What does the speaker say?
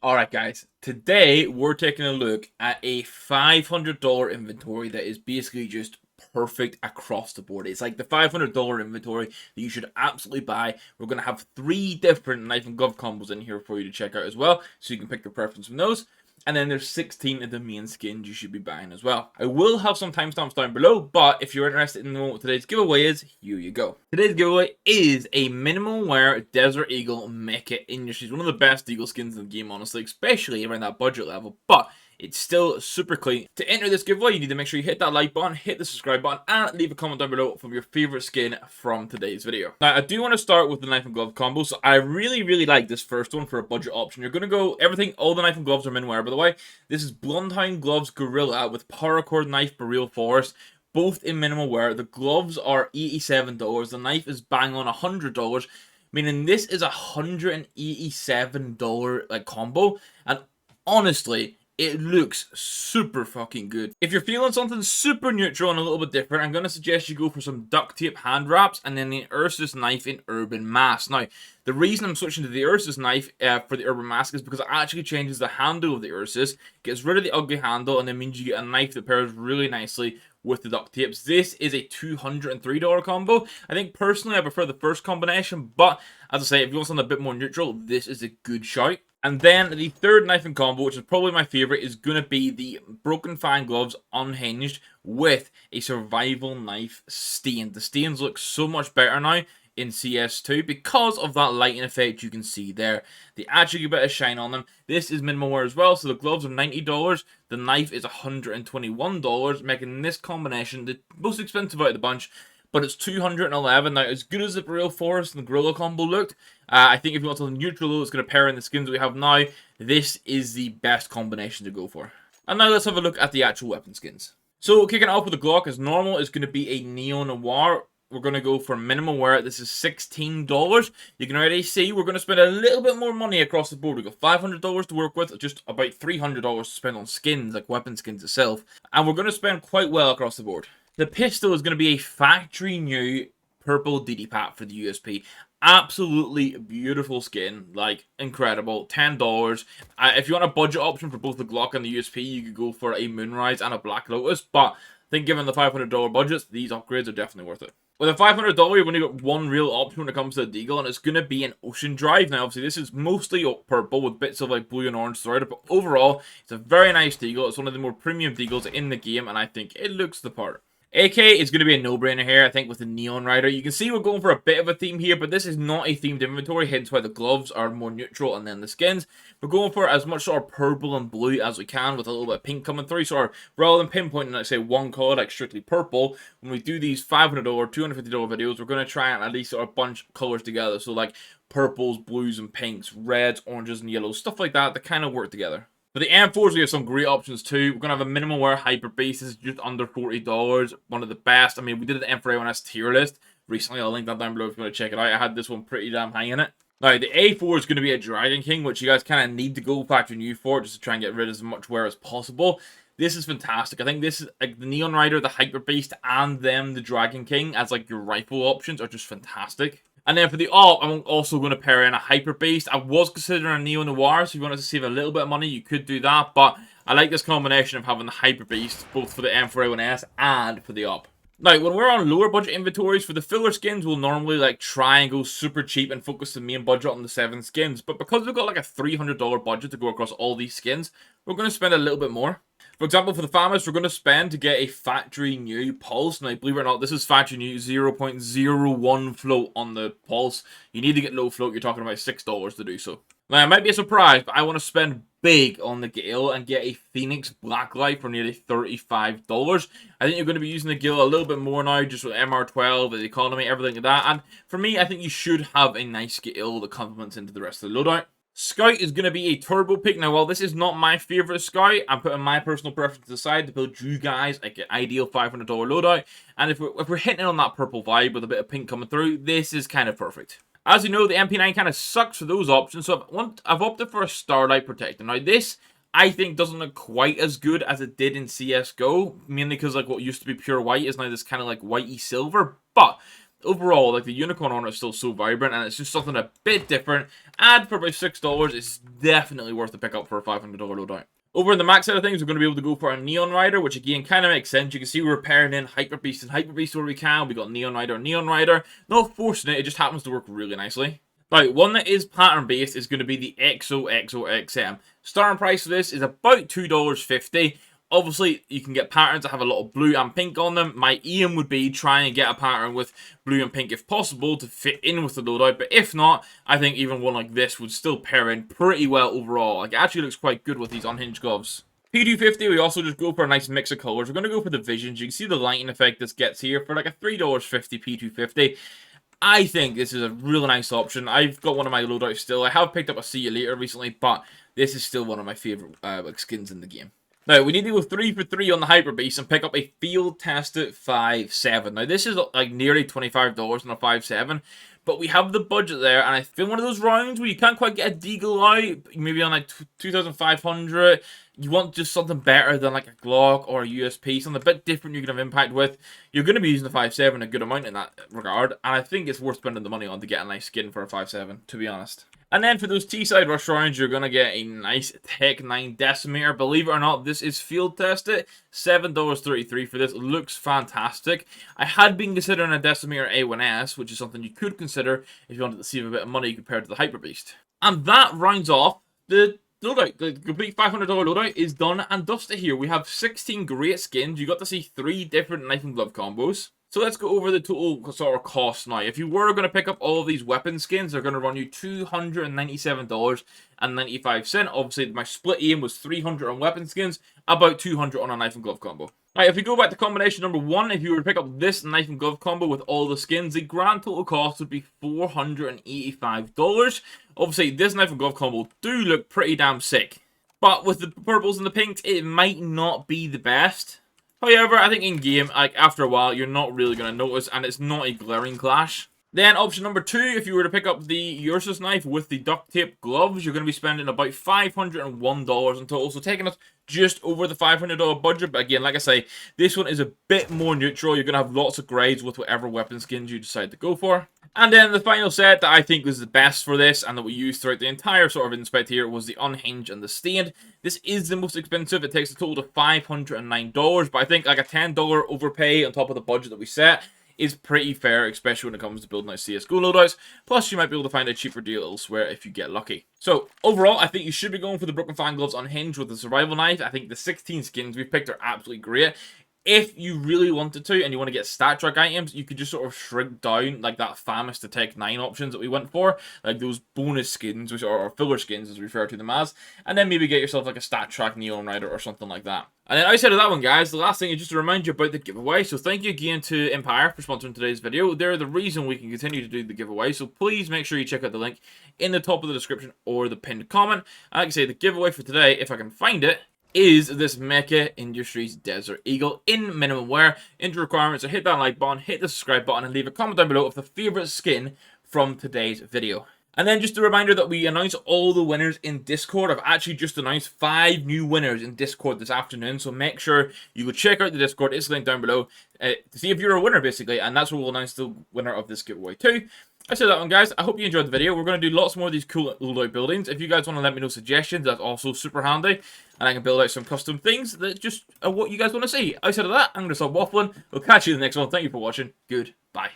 Alright guys, today we're taking a look at a $500 inventory that is basically just perfect across the board. It's like the $500 inventory that you should absolutely buy. We're going to have 3 different knife and glove combos in here for you to check out as well, so you can pick your preference from those. And then there's 16 of the main skins you should be buying as well. I will have some timestamps down below, but if you're interested in knowing what today's giveaway is, here you go. Today's giveaway is a minimal wear Desert Eagle Mecha Industries. One of the best Eagle skins in the game, honestly, especially around that budget level, but it's still super clean. To enter this giveaway, you need to make sure you hit that like button, hit the subscribe button, and leave a comment down below from your favorite skin from today's video. Now, I do want to start with the knife and glove combo, so I really like this first one for a budget option. You're going to go everything, all the knife and gloves are min wear, by the way. This is Bloodhound Gloves Gorilla with Paracord Knife Boreal Forest, both in minimal wear. The gloves are $87, the knife is bang on $100, meaning this is a $187 like combo, and honestly, it looks super fucking good. If you're feeling something super neutral and a little bit different, I'm going to suggest you go for some duct tape hand wraps and then the Ursus knife in Urban Mask. Now, the reason I'm switching to the Ursus knife for the Urban Mask is because it actually changes the handle of the Ursus, gets rid of the ugly handle, and then means you get a knife that pairs really nicely with the duct tapes. This is a $203 combo. I think personally I prefer the first combination, but as I say, if you want something a bit more neutral, this is a good shout. And then the third knife and combo, which is probably my favorite, is going to be the Broken Fang Gloves Unhinged with a Survival Knife Stain. The stains look so much better now in CS2 because of that lighting effect you can see there. They actually get a bit of shine on them. This is minimal wear as well, so the gloves are $90. The knife is $121, making this combination the most expensive out of the bunch. But it's $211. Now, as good as the Boreal Forest and the Gorilla combo looked, I think if you want something neutral though, it's going to pair in the skins we have now, this is the best combination to go for. And now let's have a look at the actual weapon skins. So, kicking it off with the Glock as normal is going to be a Neo Noir. We're going to go for minimal wear. This is $16. You can already see we're going to spend a little bit more money across the board. We've got $500 to work with, just about $300 to spend on skins, like weapon skins itself. And we're going to spend quite well across the board. The pistol is going to be a factory new purple DD pack for the USP. Absolutely beautiful skin, like incredible. $10. If you want a budget option for both the Glock and the USP, you could go for a Moonrise and a Black Lotus. But I think given the $500 budgets, these upgrades are definitely worth it. With a $500, you've only got one real option when it comes to the Deagle, and it's going to be an Ocean Drive. Now, obviously, this is mostly purple with bits of like blue and orange throughout it, but overall, it's a very nice Deagle. It's one of the more premium Deagles in the game, and I think it looks the part. AK is going to be a no-brainer here, I think, with the Neon Rider. You can see we're going for a bit of a theme here, but this is not a themed inventory, hence why the gloves are more neutral and then the skins. We're going for as much sort of purple and blue as we can with a little bit of pink coming through. So rather than pinpointing, like, say, one color, like strictly purple, when we do these $500, $250 videos, we're going to try and at least sort of bunch colors together. So like purples, blues, and pinks, reds, oranges, and yellows, stuff like that kind of work together. For the M4s, we have some great options too. We're going to have a minimal wear Hyper Beast. This is just under $40. One of the best. I mean, we did the M4A1S tier list recently. I'll link that down below if you want to check it out. I had this one pretty damn high in it. Now, the A4 is going to be a Dragon King, which you guys kind of need to go factory new for, just to try and get rid of as much wear as possible. This is fantastic. I think this is like the Neon Rider, the Hyper Beast, and then the Dragon King as like your rifle options are just fantastic. And then for the AWP, I'm also going to pair in a Hyper Beast. I was considering a Neo Noir, so if you wanted to save a little bit of money, you could do that. But I like this combination of having the Hyper Beast, both for the M4A1S and for the AWP. Now, when we're on lower budget inventories, for the filler skins, we'll normally like try and go super cheap and focus the main budget on the 7 skins. But because we've got like a $300 budget to go across all these skins, we're going to spend a little bit more. For example, for the FAMAS, we're going to spend to get a factory new Pulse. Now, believe it or not, this is factory new 0.01 float on the Pulse. You need to get low float. You're talking about $6 to do so. Now, it might be a surprise, but I want to spend big on the Gale and get a Phoenix Blacklight for nearly $35. I think you're going to be using the Gale a little bit more now, just with MR12, the economy, everything like that. And for me, I think you should have a nice Gale that complements into the rest of the loadout. Scout is going to be a turbo pick. Now, while this is not my favorite Scout, I'm putting my personal preference aside to build you guys like an ideal $500 loadout. And if we're hitting on that purple vibe with a bit of pink coming through, this is kind of perfect. As you know, the MP9 kind of sucks for those options, so I've opted for a Starlight Protector. Now, this, I think, doesn't look quite as good as it did in CSGO, mainly because like what used to be pure white is now this kind of like whitey silver, but overall, like, the unicorn on it is still so vibrant, and it's just something a bit different. And for about $6, it's definitely worth the pickup for a $500 loadout. Over in the max side of things, we're going to be able to go for a Neon Rider, which again kind of makes sense. You can see we're pairing in Hyper Beast and Hyper Beast where we can. We got Neon Rider and Neon Rider. Not forcing it, it just happens to work really nicely. Now, one that is pattern based is going to be the XOXOXM. Starting price for this is about $2.50. Obviously, you can get patterns that have a lot of blue and pink on them. My aim would be try and get a pattern with blue and pink if possible to fit in with the loadout. But if not, I think even one like this would still pair in pretty well overall. Like, it actually looks quite good with these unhinged gloves. P250, we also just go for a nice mix of colors. We're going to go for the visions. You can see the lighting effect this gets here for like a $3.50 P250. I think this is a really nice option. I've got one of my loadouts still. I have picked up a See You Later recently, but this is still one of my favorite skins in the game. Now, we need to go 3 for 3 on the Hyper Beast and pick up a field-tested 5.7. Now, this is like nearly $25 on a 5.7, but we have the budget there, and I feel one of those rounds where you can't quite get a Deagle out, maybe on like 2,500. You want just something better than like a Glock or a USP, something a bit different you can have impact with. You're going to be using the 5.7 a good amount in that regard, and I think it's worth spending the money on to get a nice skin for a 5.7, to be honest. And then for those T-side rush rounds, you're going to get a nice Tech 9 Decimator. Believe it or not, this is field tested. $7.33 for this. It looks fantastic. I had been considering a Decimator A1S, which is something you could consider if you wanted to save a bit of money compared to the Hyper Beast. And that rounds off the loadout. The complete $500 loadout is done and dusted here. We have 16 great skins. You got to see 3 different knife and glove combos. So let's go over the total sort of cost now. If you were going to pick up all of these weapon skins, they're going to run you $297.95. Obviously, my split aim was $300 on weapon skins, about $200 on a knife and glove combo. Right, if we go back to combination number 1, if you were to pick up this knife and glove combo with all the skins, the grand total cost would be $485. Obviously, this knife and glove combo do look pretty damn sick. But with the purples and the pinks, it might not be the best. However, I think in-game, like, after a while, you're not really going to notice, and it's not a glaring clash. Then, option number 2, if you were to pick up the Ursus knife with the duct tape gloves, you're going to be spending about $501 in total, so taking us just over the $500 budget. But again, like I say, this one is a bit more neutral. You're going to have lots of grades with whatever weapon skins you decide to go for. And then the final set that I think was the best for this and that we used throughout the entire sort of inspect here was the Unhinged and the Stained. This is the most expensive. It takes a total of $509, but I think like a $10 overpay on top of the budget that we set is pretty fair, especially when it comes to building out CSGO loadouts. Plus, you might be able to find a cheaper deal elsewhere if you get lucky. So, overall, I think you should be going for the Broken Fan Gloves Unhinged with the Survival Knife. I think the 16 skins we've picked are absolutely great. If you really wanted to and you want to get stat track items, you could just sort of shrink down like that famous to Tech 9 options that we went for, like those bonus skins, which are filler skins as we refer to them as, and then maybe get yourself like a stat track Neon Rider or something like that. And then outside of that one, guys, the last thing is just to remind you about the giveaway. So thank you again to Empire for sponsoring today's video. They're the reason we can continue to do the giveaway. So please make sure you check out the link in the top of the description or the pinned comment. And like I say, the giveaway for today, if I can find it, is this Mecha Industries Desert Eagle in minimum wear. Intro requirements are hit that like button, hit the subscribe button, and leave a comment down below of the favorite skin from today's video. And then just a reminder that we announce all the winners in Discord. I've actually just announced 5 new winners in Discord this afternoon, so make sure you go check out the Discord. It's linked down below to see if you're a winner, basically, and that's where we'll announce the winner of this giveaway too. I said that one, guys. I hope you enjoyed the video. We're going to do lots more of these cool loadout buildings. If you guys want to let me know suggestions, that's also super handy. And I can build out some custom things that just are what you guys want to see. Outside of that, I'm going to stop waffling. We'll catch you in the next one. Thank you for watching. Goodbye.